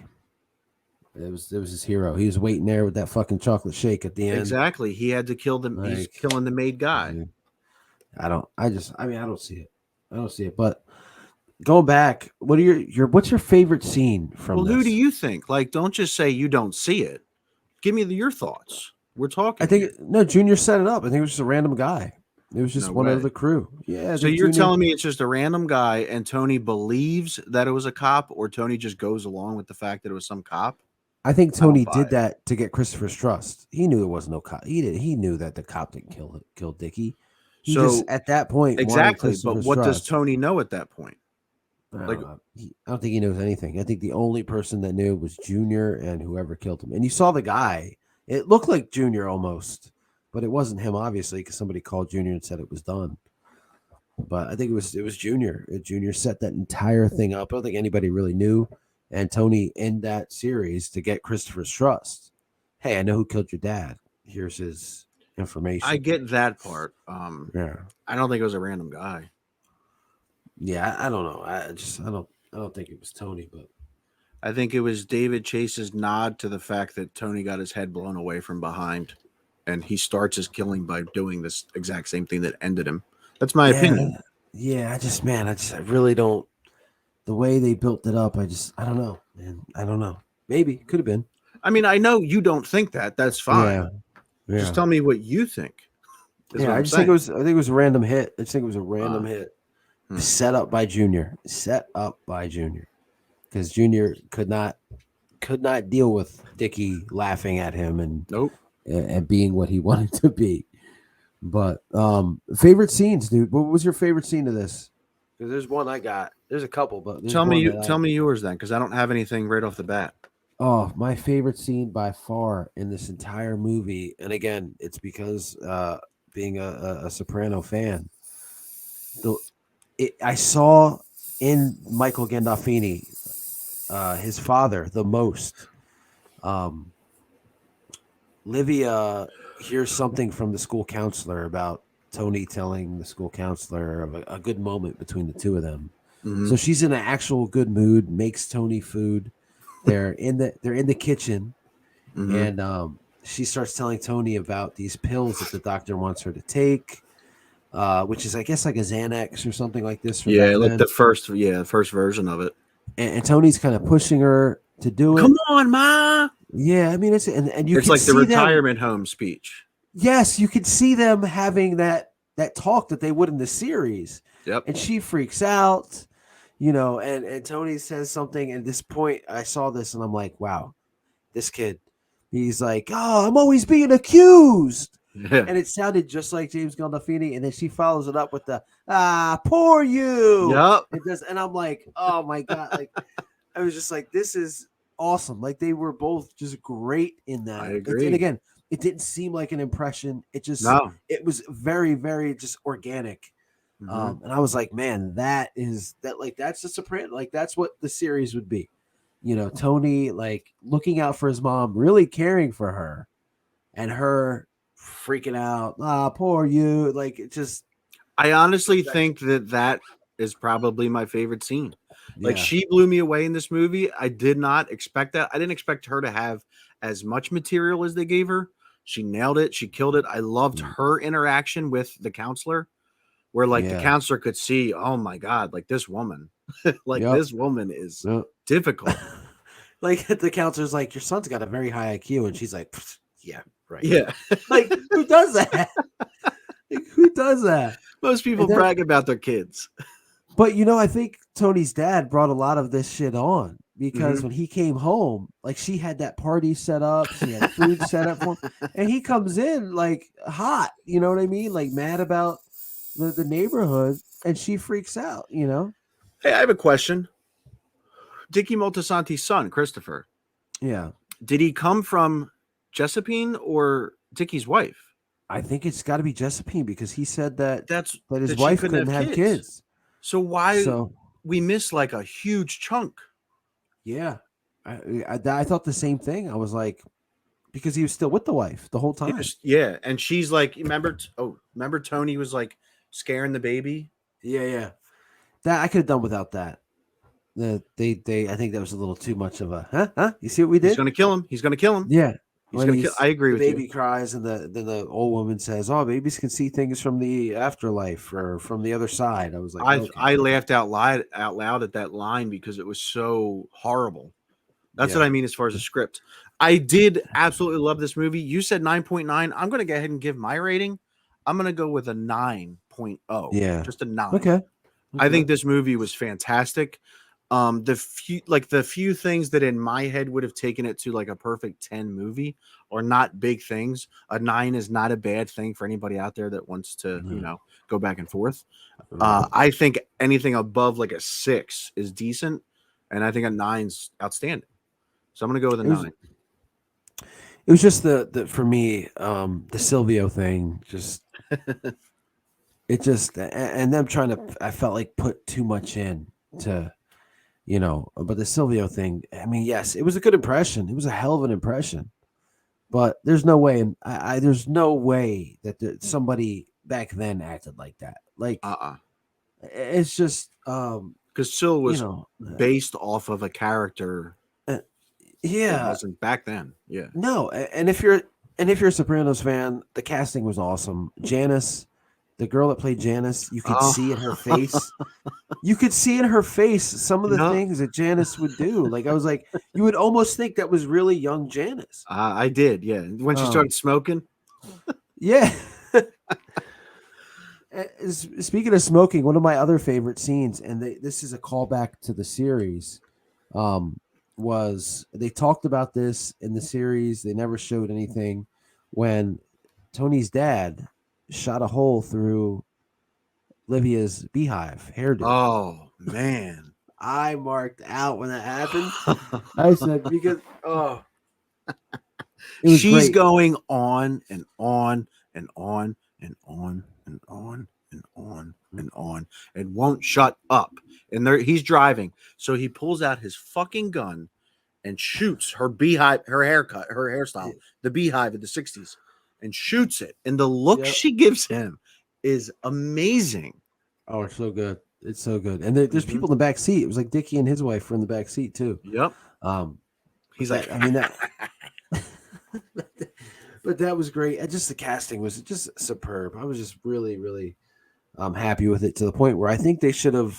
It was his hero. He was waiting there with that fucking chocolate shake at the end. Exactly. He had to kill them. Like, he's killing the maid guy. I don't see it. I don't see it. But going back, what's your favorite scene from this? Who do you think? Like, don't just say you don't see it. Give me your thoughts. We're talking. I think Junior set it up. I think it was just a random guy. It was just one of the crew. Yeah. So you're telling me it's just a random guy and Tony believes that it was a cop, or Tony just goes along with the fact that it was some cop? I think Tony did that to get Christopher's trust. He knew it wasn't no cop. He knew that the cop didn't kill Dickie. He just at that point exactly. But what does Tony know at that point? I don't think he knows anything. I think the only person that knew was Junior and whoever killed him. And you saw the guy. It looked like Junior almost, but it wasn't him, obviously, because somebody called Junior and said it was done. But I think it was Junior. Junior set that entire thing up. I don't think anybody really knew. And Tony in that series to get Christopher's trust. Hey, I know who killed your dad. Here's his information. I get that part. Yeah. I don't think it was a random guy. Yeah, I don't know. I don't think it was Tony, but I think it was David Chase's nod to the fact that Tony got his head blown away from behind, and he starts his killing by doing this exact same thing that ended him. That's my opinion. Yeah, I really don't. The way they built it up, I don't know, man. I don't know. Maybe could have been. I mean, I know you don't think that. That's fine. Yeah. Just tell me what you think. I think it was a random hit. I just think it was a random hit. Set up by Junior. Because Junior could not deal with Dickie laughing at him and being what he wanted to be. But favorite scenes, dude. What was your favorite scene of this? Because there's one I got. There's a couple, but tell me yours then, because I don't have anything right off the bat. Oh, my favorite scene by far in this entire movie, and again, it's because being a Soprano fan, I saw in Michael Gandolfini, his father, the most. Livia hears something from the school counselor about Tony telling the school counselor of a good moment between the two of them. Mm-hmm. So she's in an actual good mood, makes Tony food. They're in the kitchen, mm-hmm. and she starts telling Tony about these pills that the doctor wants her to take, which is, I guess, like a Xanax or something like this. Like the first version of it. And Tony's kind of pushing her to do it. Come on, Ma. Yeah, I mean it's like the retirement home speech. Yes, you could see them having that talk that they would in the series. Yep. And she freaks out, and Tony says something. At this point, I saw this and I'm like, wow, this kid, he's like, oh, I'm always being accused. Yeah. And it sounded just like James Gandolfini. And then she follows it up with the, poor you. Yep. It does. And I'm like, oh my God. Like, I was just like, this is awesome. Like, they were both just great in that. I agree. And again, it didn't seem like an impression. It was very, very just organic. Mm-hmm. And I was like, man, that's the Soprano. Like, that's what the series would be. Tony, like, looking out for his mom, really caring for her, and her freaking out. Poor you. Like, it just. I honestly think that is probably my favorite scene. Like, she blew me away in this movie. I did not expect that. I didn't expect her to have as much material as they gave her. She nailed it. She killed it. I loved her interaction with the counselor. where like the Yeah. counselor could see, oh my God, like this woman, like Yep. this woman is Yep. difficult. Like the counselor's like, your son's got a very high IQ, and she's like, yeah, right. Yeah. Like, who does that? Like, who does that? Most people And then- brag about their kids. But I think Tony's dad brought a lot of this shit on because when he came home, like she had that party set up, she had food set up for him, and he comes in like hot, you know what I mean? Like mad about the neighborhood, and she freaks out, Hey, I have a question. Dickie Moltisanti's son, Christopher, Yeah. did he come from Josephine or Dickie's wife? I think it's got to be Josephine because he said that That his she wife couldn't have kids. So why So we missed like a huge chunk? yeah, I thought the same thing. I was like, because he was still with the wife the whole time. Yeah, and she's like, remember Tony was like scaring the baby? Yeah. That I could have done without that. I think that was a little too much of a huh? You see what we did? He's gonna kill him. He's gonna kill him. Yeah. He's gonna kill. I agree the with baby you. cries, and then the old woman says, "Oh, babies can see things from the afterlife or from the other side." I was like, okay. I laughed out loud at that line because it was so horrible. That's Yeah. what I mean as far as the script. I did absolutely love this movie. You said 9.9. I'm going to go ahead and give my rating. I'm going to go with a 9.0. Yeah. Just a 9. Okay. I think this movie was fantastic. The few things that in my head would have taken it to like a perfect 10 movie are not big things. A 9 is not a bad thing for anybody out there that wants to, go back and forth. I think anything above like a 6 is decent, and I think a 9's outstanding. So I'm gonna go with a 9. It was just the for me, the Silvio thing, just it just and them trying to, I felt like put too much in to, but the Silvio thing, I mean, yes, it was a good impression. It was a hell of an impression, but there's no way, and there's no way that somebody back then acted like that. Like, it's just because Sil was based off of a character. Yeah, it wasn't back then. Yeah, no, and if you're a Sopranos fan, the casting was awesome. Janice, the girl that played Janice, you could see in her face. You could see in her face some of the things that Janice would do. Like, I was like, you would almost think that was really young Janice. I did, yeah. When she started smoking. Yeah. Speaking of smoking, one of my other favorite scenes, and this is a callback to the series, was they talked about this in the series. They never showed anything when Tony's dad shot a hole through Livia's beehive hairdo. Oh man, I marked out when that happened. I said, because she's going on and on and on and on and on and on and on and won't shut up. And he's driving, so he pulls out his fucking gun and shoots her beehive, her haircut, her hairstyle, the beehive of the 60s, and shoots it. And the look she gives him is amazing. Oh, it's so good. It's so good. And there's people in the back seat. It was like Dickie and his wife were in the back seat too. Yep. He's like, I mean that. But that was great. And just the casting was just superb. I was just really, really happy with it, to the point where I think they should do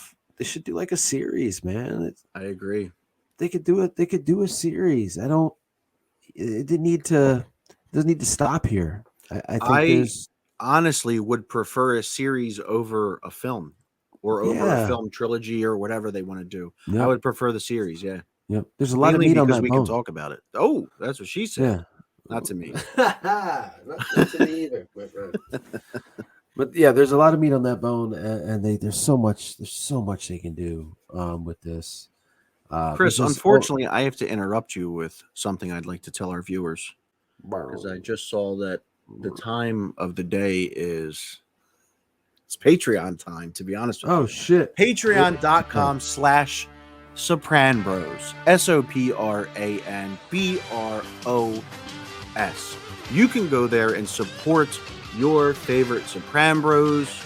like a series, man. I agree. They could do it. They could do a series. It doesn't need to stop here. I think honestly would prefer a series over a film, or over a film trilogy, or whatever they want to do. Yep. I would prefer the series. Yeah. Yep. There's a lot of meat on that we bone. Can talk about it. Oh, that's what she said. Yeah. Not to me. not to me either. But yeah, there's a lot of meat on that bone, and there's so much they can do with this. Chris, unfortunately, I have to interrupt you with something I'd like to tell our viewers, because I just saw that the time of the day it's Patreon time, to be honest with you. Oh, shit. Patreon.com/Sopranbros. SOPRANBROS. You can go there and support your favorite Sopranbros.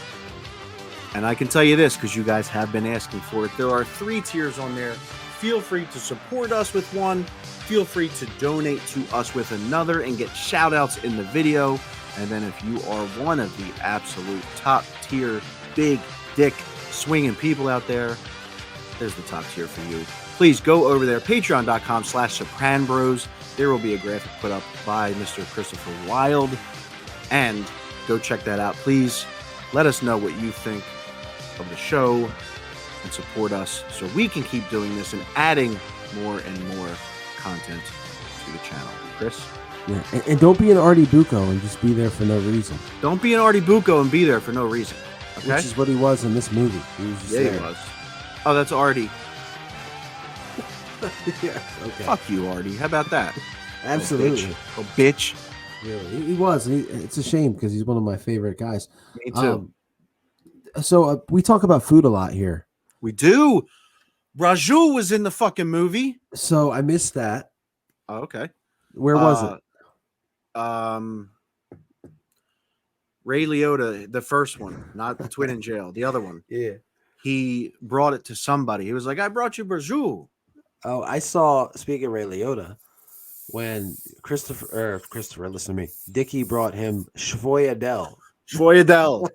And I can tell you this, because you guys have been asking for it. There are 3 tiers on there. Feel free to support us with one. Feel free to donate to us with another and get shout outs in the video. And then if you are one of the absolute top tier big dick swinging people out there, there's the top tier for you. Please go over there, patreon.com/Sopranbros. There will be a graphic put up by Mr. Christopher Wylde, and go check that out. Please let us know what you think of the show and support us so we can keep doing this and adding more and more content to the channel. Chris? Yeah, and don't be an Artie Bucco and just be there for no reason. Don't be an Artie Bucco and be there for no reason. Okay? Which is what he was in this movie. He was just there. He was. Oh, that's Artie. Yeah, okay. Fuck you, Artie. How about that? Absolutely. Oh, bitch. Really, he was. It's a shame because he's one of my favorite guys. Me too. So we talk about food a lot here. We do. Raju was in the fucking movie. So I missed that. Oh, okay. Where was it? Ray Liotta, the first one, not the twin in jail, the other one. Yeah. He brought it to somebody. He was like, I brought you Raju. Oh, I saw, speaking of Ray Liotta, when Christopher, listen to me, Dickie brought him Schvoyadel. Schvoyadel.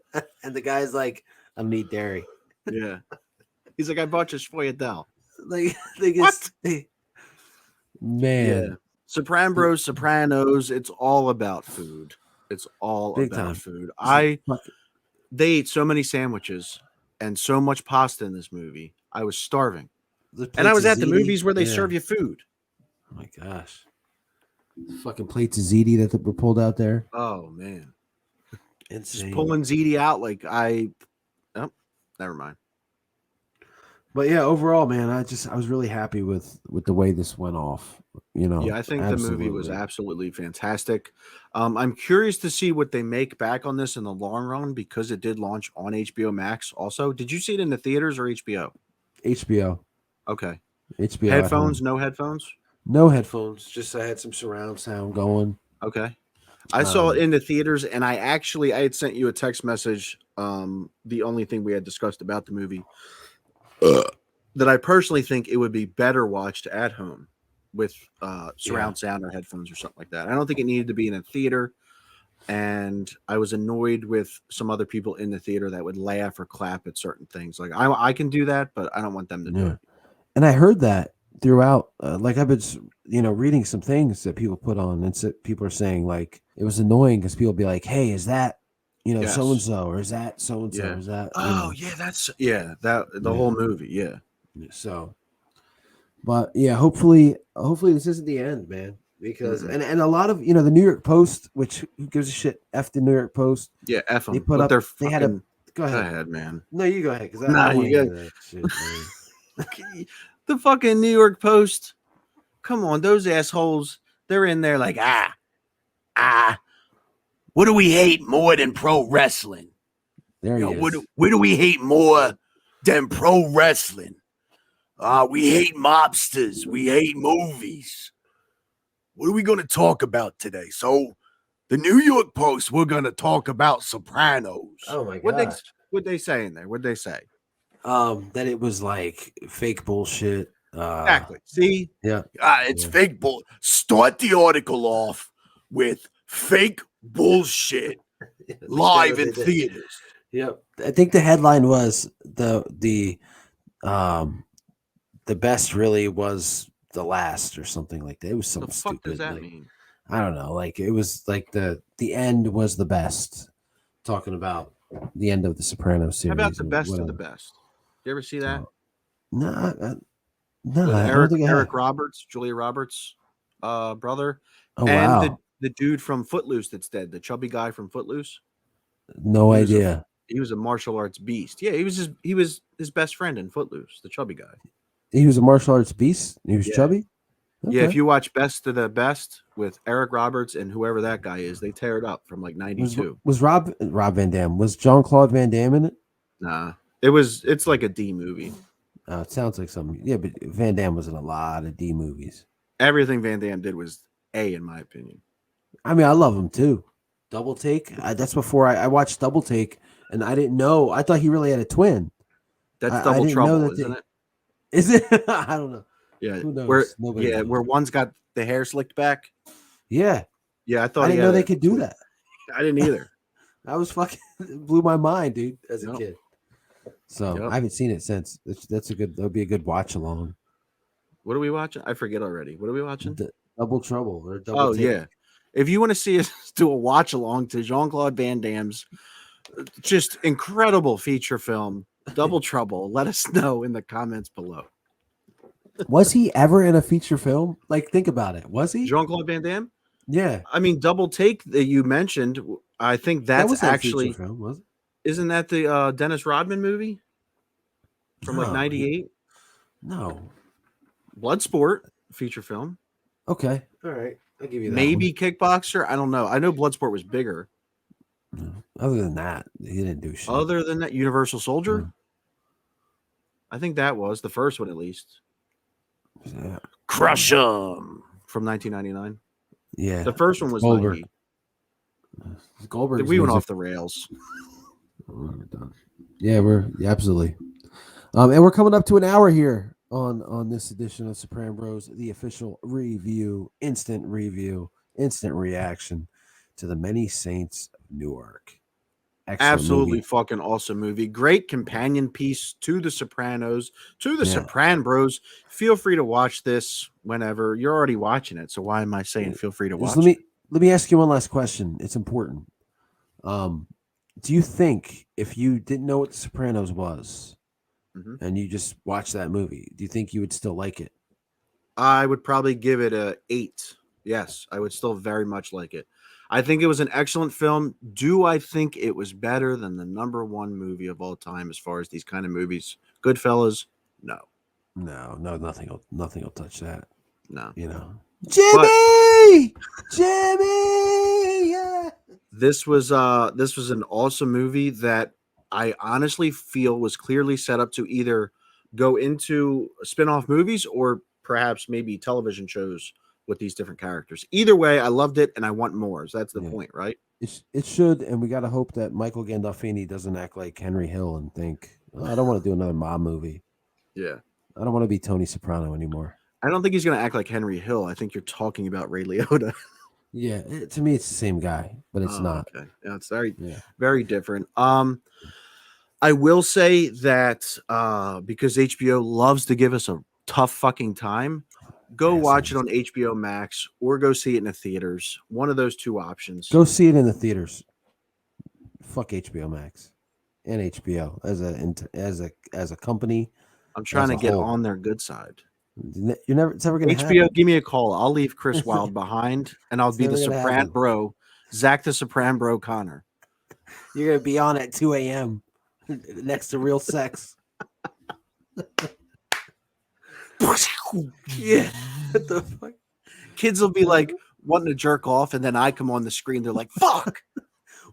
And the guy's like, I don't eat dairy. Yeah. He's like, I bought you Schvoyadel. Like, What? Man. Yeah. Sopranos, it's all about food. It's all Big about time. food. They ate so many sandwiches and so much pasta in this movie. I was starving. And I was at the movies where they serve you food. Oh my gosh. Fucking plates of ziti that were pulled out there. Oh man. Insane. Just pulling ziti out like never mind. But yeah, overall, man, I was really happy with the way this went off. You know, Yeah, I think the movie was absolutely fantastic. I'm curious to see what they make back on this in the long run because it did launch on HBO Max. Also, did you see it in the theaters or HBO? HBO. Okay. HBO. Headphones? No headphones? No headphones. Just I had some surround sound going. Okay. I saw it in the theaters, and I had sent you a text message. The only thing we had discussed about the movie that I personally think it would be better watched at home with surround sound or headphones or something like that. I don't think it needed to be in a theater. And I was annoyed with some other people in the theater that would laugh or clap at certain things. Like I can do that, but I don't want them to do it. And I heard that throughout. Like I've been, reading some things that people put on, and so people are saying like it was annoying because people be like, "Hey, is that so and so, or is that so and so, is that?" Yeah, that's the whole movie, yeah. So, but yeah, hopefully this isn't the end, man. Because and a lot of the New York Post, which who gives a shit? F the New York Post. Yeah, F them. They put up. They had a. Go ahead, man. No, you go ahead. Because you got the fucking New York Post. Come on, those assholes. They're in there like what do we hate more than pro wrestling? There you go. What do we hate more than pro wrestling? We hate mobsters. We hate movies. What are we going to talk about today? So, the New York Post, we're going to talk about Sopranos. Oh my god! What they say in there? What they say? That it was like fake bullshit. Exactly. See? Yeah. It's fake bull. Start the article off with fake bullshit live in theaters. Yep. I think the headline was the best really was the last or something like that. It was something stupid. What the fuck does that mean? I don't know. Like it was like the end was the best. Talking about the end of the Sopranos series. How about the best of the best? You ever see that? No. Eric Roberts, Julia Roberts, brother. Oh, and wow. the dude from Footloose that's dead, the chubby guy from Footloose. No idea. He was a martial arts beast. Yeah, he was his best friend in Footloose, the chubby guy. He was a martial arts beast. He was chubby. Okay. Yeah, if you watch Best of the Best with Eric Roberts and whoever that guy is, they tear it up from like 92. Was Rob Van Dam? Was Jean-Claude Van Damme in it? Nah, it's like a D movie. It sounds like something. Yeah, but Van Damme was in a lot of D movies. Everything Van Damme did was A, in my opinion. I mean, I love him too. Double Take. That's before I watched Double Take, and I didn't know. I thought he really had a twin. That's Double Trouble, isn't it? Is it? I don't know. Yeah, who knows? Where one's got the hair slicked back. Yeah, I thought I didn't know they could do that. I didn't either. I was fucking blew my mind, dude, as a kid. So Yep. I haven't seen it since. That'll be a good watch along. What are we watching? I forget already. What are we watching? Double Trouble or Double Oh Take. yeah. If you want to see us do a watch along to Jean-Claude Van Damme's just incredible feature film, Double Trouble, let us know in the comments below. Was he ever in a feature film? Like, think about it. Was he? Jean-Claude Van Damme? Yeah. I mean, Double Take that you mentioned, I think That that's was a actually, feature film, was it? isn't that the Dennis Rodman movie from like No, 98? No. Bloodsport feature film. Okay. All right. I'll give you that. Maybe Kickboxer. I don't know. I know Bloodsport was bigger. one. Other than that, he didn't do shit. Other than that, Universal Soldier. Mm. I think that was the first one, at least. Yeah. Crush 'em from 1999. Yeah. The first one was Goldberg. 90. Goldberg's We went music- off the rails. We're done. Yeah, absolutely. And we're coming up to an hour here on this edition of Soprano Bros, the official review, instant reaction to the Many Saints of Newark. Excellent Absolutely movie. fucking awesome movie. Great companion piece to The Sopranos, to the Yeah. Sopran Bros. Feel free to watch this whenever. You're already watching it, so why am I saying feel free to watch Just it? let me ask you one last question. It's important. Do you think if you didn't know what The Sopranos was Mhm. and you just watched that movie, do you think you would still like it? I would probably give it a 8. Yes, I would still very much like it. I think it was an excellent film. Do I think it was better than the #1 movie of all time as far as these kind of movies? Goodfellas? No. No, nothing will touch that. No. You know, Jimmy, yeah. This was an awesome movie that I honestly feel was clearly set up to either go into spin-off movies or perhaps maybe television shows with these different characters. Either way, I loved it and I want more. So that's the Yeah. point, right? It should, and we got to hope that Michael Gandolfini doesn't act like Henry Hill and think, "Oh, I don't want to do another mob movie. Yeah. I don't want to be Tony Soprano anymore." I don't think he's going to act like Henry Hill. I think you're talking about Ray Liotta. Yeah, to me, it's the same guy, but it's not. Okay. Yeah, it's very, Yeah. very different. I will say that because HBO loves to give us a tough fucking time, go watch it on HBO Max or go see it in the theaters. One of those two options. Go see it in the theaters. Fuck HBO Max and HBO as a company. I'm trying to a get whole. on their good side. It's never gonna HBO, happen. give me a call. I'll leave Chris Wylde behind, and I'll It's be the never gonna Sopran happen. Bro, Zach the Sopran Bro Connor. You're gonna be on at 2 a.m. next to Real Sex. Yeah. What the fuck? Kids will be like wanting to jerk off, and then I come on the screen. They're like, "Fuck!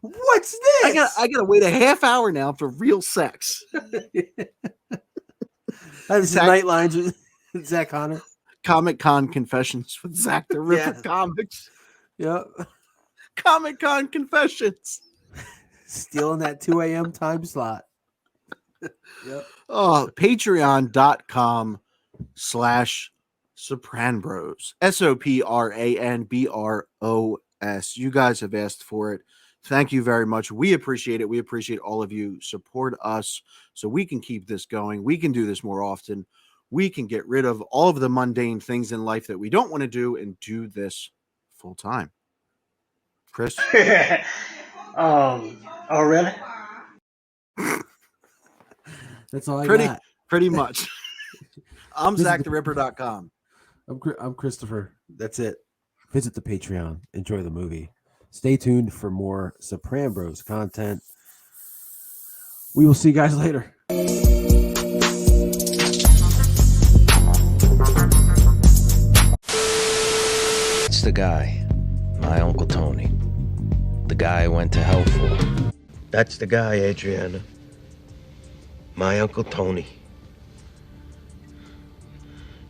What's this? I gotta wait a half hour now for real sex." That's Zach- Night Lines with Zach Connor. Comic-Con Confessions with Zach the Ripper Yeah. Comics. Yep. Comic-Con Confessions. Stealing that 2 a.m. time slot. Yep. Oh, patreon.com/Sopranbros. SOPRANBROS. You guys have asked for it. Thank you very much. We appreciate it. We appreciate all of you. Support us so we can keep this going. We can do this more often. We can get rid of all of the mundane things in life that we don't want to do and do this full time. Chris? Oh, really? That's all I got. Pretty much. I'm Visit ZachTheRipper.com. I'm Christopher. That's it. Visit the Patreon. Enjoy the movie. Stay tuned for more Sopran Bros content. We will see you guys later. It's the guy, my Uncle Tony. The guy I went to hell for. That's the guy, Adriana. My Uncle Tony.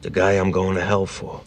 The guy I'm going to hell for.